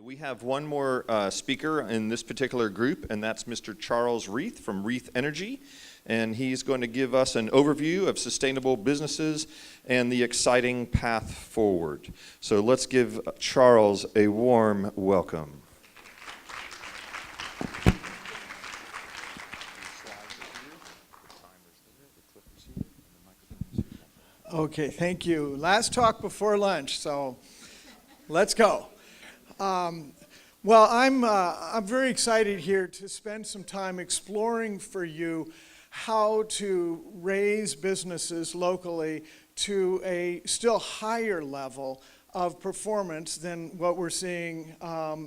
We have one more speaker in this particular group, and that's Mr. Charles Reith from Reith Energy. And he's going to give us an overview of sustainable businesses and the exciting path forward. So let's give Charles a warm welcome. Okay, thank you. Last talk before lunch, so let's go. Well, I'm very excited here to spend some time exploring for you how to raise businesses locally to a still higher level of performance than what we're seeing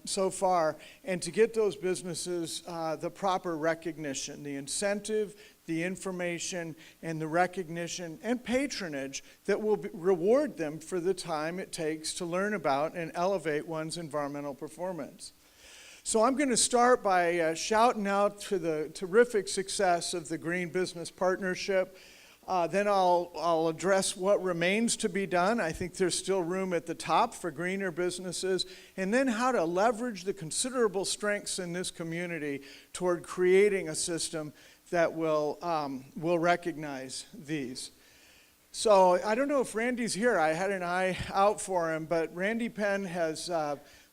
so far, and to get those businesses the proper recognition, the incentive, the information, and the recognition and patronage that will reward them for the time it takes to learn about and elevate one's environmental performance. So I'm going to start by shouting out to the terrific success of the Green Business Partnership. Then I'll address what remains to be done. I think there's still room at the top for greener businesses. And then how to leverage the considerable strengths in this community toward creating a system that will recognize these. So I don't know if Randy's here. I had an eye out for him, but Randy Penn has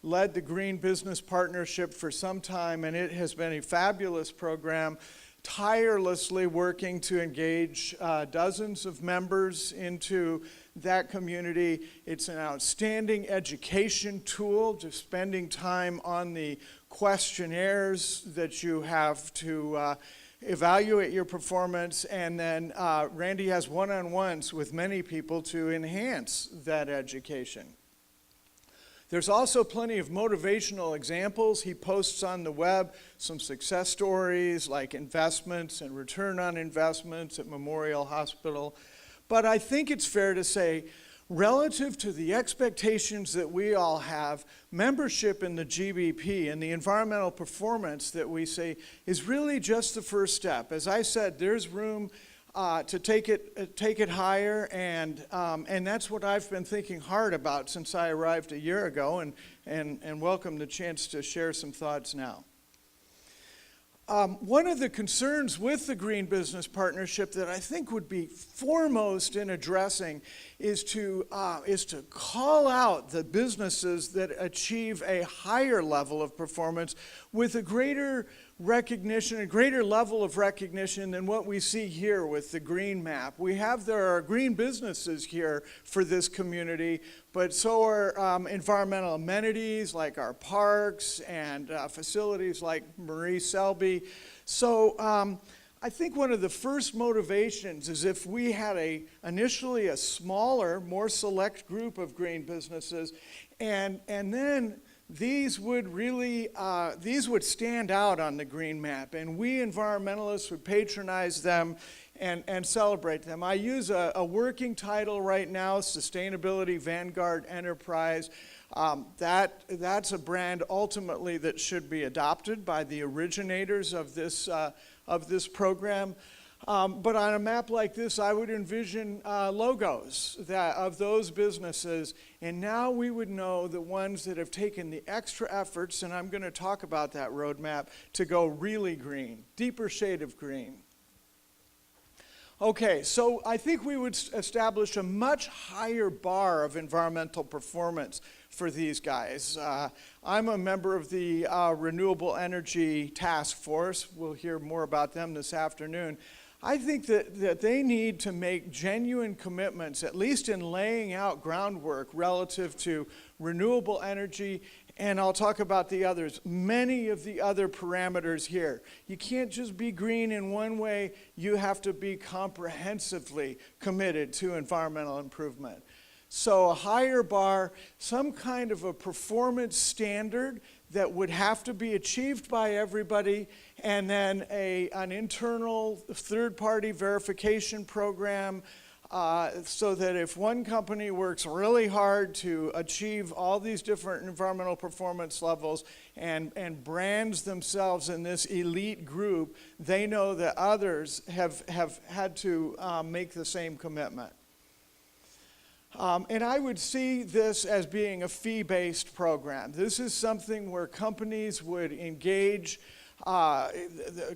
led the Green Business Partnership for some time, and it has been a fabulous program, tirelessly working to engage dozens of members into that community. It's an outstanding education tool, just spending time on the questionnaires that you have to evaluate your performance, and then Randy has one-on-ones with many people to enhance that education. There's also plenty of motivational examples. He posts on the web some success stories like investments and return on investments at Memorial Hospital. But I think it's fair to say, relative to the expectations that we all have, membership in the GBP and the environmental performance that we see is really just the first step. As I said, there's room to take it higher, and that's what I've been thinking hard about since I arrived a year ago, and welcome the chance to share some thoughts now. One of the concerns with the Green Business Partnership that I think would be foremost in addressing is to call out the businesses that achieve a higher level of performance with a greater recognition, a greater level of recognition than what we see here with the green map. There are green businesses here for this community, but so are environmental amenities like our parks and facilities like Marie Selby. So I think one of the first motivations is if we had initially a smaller, more select group of green businesses, and then these would stand out on the green map, and we environmentalists would patronize them and celebrate them. I use a working title right now, Sustainability Vanguard Enterprise. That's a brand ultimately that should be adopted by the originators of this program. But on a map like this, I would envision logos of those businesses, and now we would know the ones that have taken the extra efforts, and I'm going to talk about that roadmap, to go really green, deeper shade of green. Okay, so I think we would establish a much higher bar of environmental performance for these guys. I'm a member of the Renewable Energy Task Force. We'll hear more about them this afternoon. I think that they need to make genuine commitments, at least in laying out groundwork relative to renewable energy, and I'll talk about the others, many of the other parameters here. You can't just be green in one way, you have to be comprehensively committed to environmental improvement. So a higher bar, some kind of a performance standard that would have to be achieved by everybody, and then an internal third-party verification program so that if one company works really hard to achieve all these different environmental performance levels and brands themselves in this elite group, they know that others have had to make the same commitment. And I would see this as being a fee-based program. This is something where companies would engage,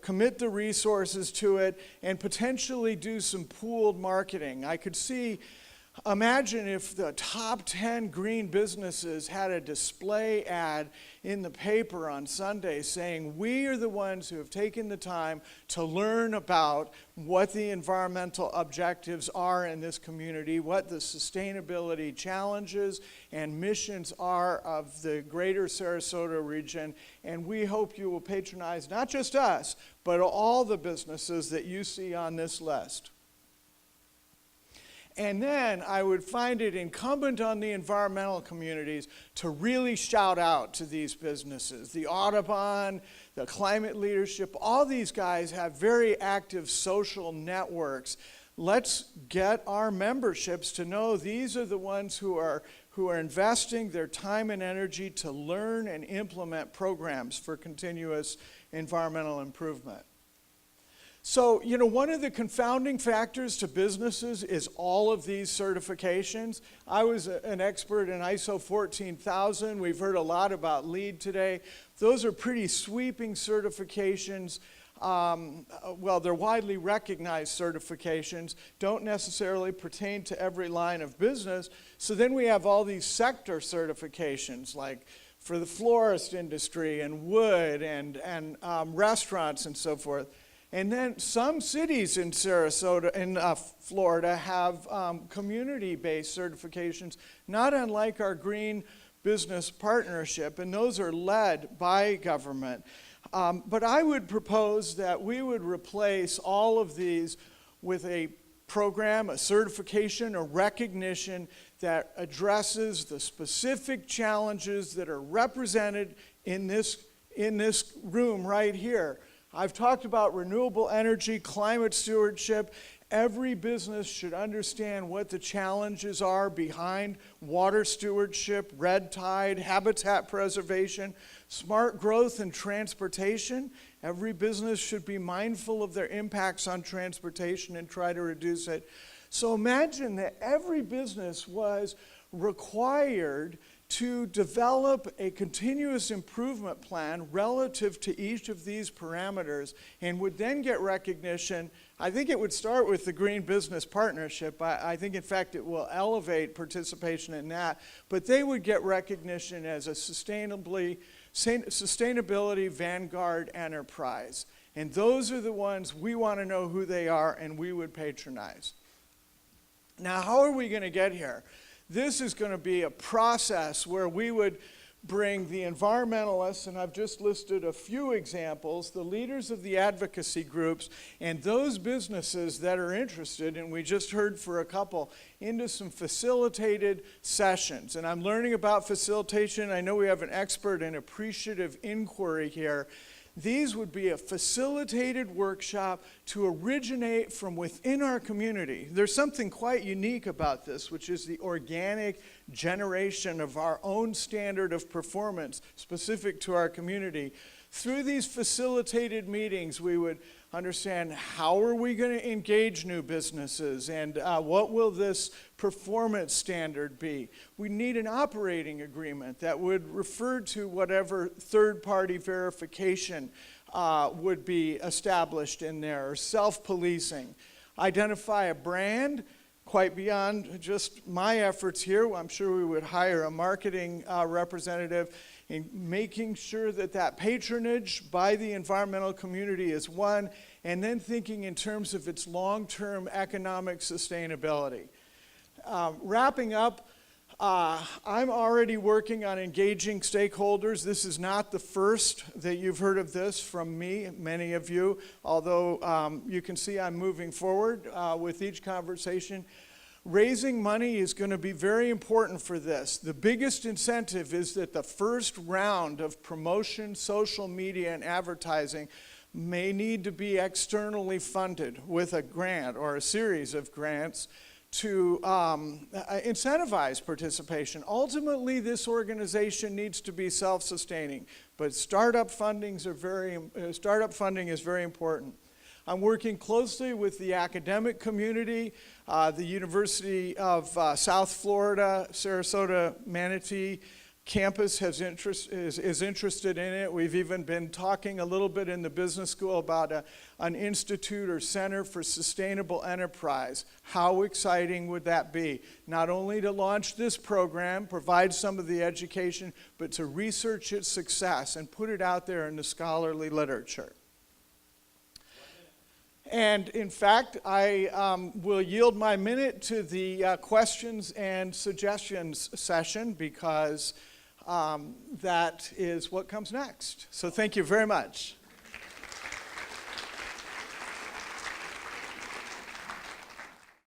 commit the resources to it, and potentially do some pooled marketing. I could see, imagine if the top 10 green businesses had a display ad in the paper on Sunday saying, we are the ones who have taken the time to learn about what the environmental objectives are in this community, what the sustainability challenges and missions are of the greater Sarasota region, and we hope you will patronize not just us, but all the businesses that you see on this list. And then I would find it incumbent on the environmental communities to really shout out to these businesses. The Audubon, the Climate Leadership, all these guys have very active social networks. Let's get our memberships to know these are the ones who are investing their time and energy to learn and implement programs for continuous environmental improvement. So, one of the confounding factors to businesses is all of these certifications. I was an expert in ISO 14000. We've heard a lot about LEED today. Those are pretty sweeping certifications. Well, they're widely recognized certifications, don't necessarily pertain to every line of business. So then we have all these sector certifications, like for the florist industry and wood and restaurants and so forth. And then some cities in Sarasota, in Florida, have community-based certifications, not unlike our Green Business Partnership, and those are led by government. But I would propose that we would replace all of these with a program, a certification, a recognition that addresses the specific challenges that are represented in this room right here. I've talked about renewable energy, climate stewardship. Every business should understand what the challenges are behind water stewardship, red tide, habitat preservation, smart growth and transportation. Every business should be mindful of their impacts on transportation and try to reduce it. So imagine that every business was required to develop a continuous improvement plan relative to each of these parameters and would then get recognition. I think it would start with the Green Business Partnership. I think, in fact, it will elevate participation in that. But they would get recognition as a sustainability vanguard enterprise. And those are the ones we want to know who they are and we would patronize. Now, how are we going to get here? This is going to be a process where we would bring the environmentalists, and I've just listed a few examples, the leaders of the advocacy groups, and those businesses that are interested, and we just heard for a couple, into some facilitated sessions. And I'm learning about facilitation. I know we have an expert in appreciative inquiry here. These would be a facilitated workshop to originate from within our community. There's something quite unique about this, which is the organic generation of our own standard of performance specific to our community. Through these facilitated meetings, we would understand how are we going to engage new businesses and what will this performance standard be. We need an operating agreement that would refer to whatever third-party verification would be established in there, or self-policing. Identify a brand. Quite beyond just my efforts here, I'm sure we would hire a marketing representative in making sure that that patronage by the environmental community is one, and then thinking in terms of its long-term economic sustainability. Wrapping up, I'm already working on engaging stakeholders. This is not the first that you've heard of this from me, many of you, although you can see I'm moving forward with each conversation. Raising money is going to be very important for this. The biggest incentive is that the first round of promotion, social media, and advertising may need to be externally funded with a grant or a series of grants to incentivize participation. Ultimately, this organization needs to be self-sustaining, but startup funding is very important. I'm working closely with the academic community. The University of South Florida, Sarasota Manatee campus is interested in it. We've even been talking a little bit in the business school about an institute or center for sustainable enterprise. How exciting would that be? Not only to launch this program, provide some of the education, but to research its success and put it out there in the scholarly literature. And in fact, I will yield my minute to the questions and suggestions session because that is what comes next. So thank you very much.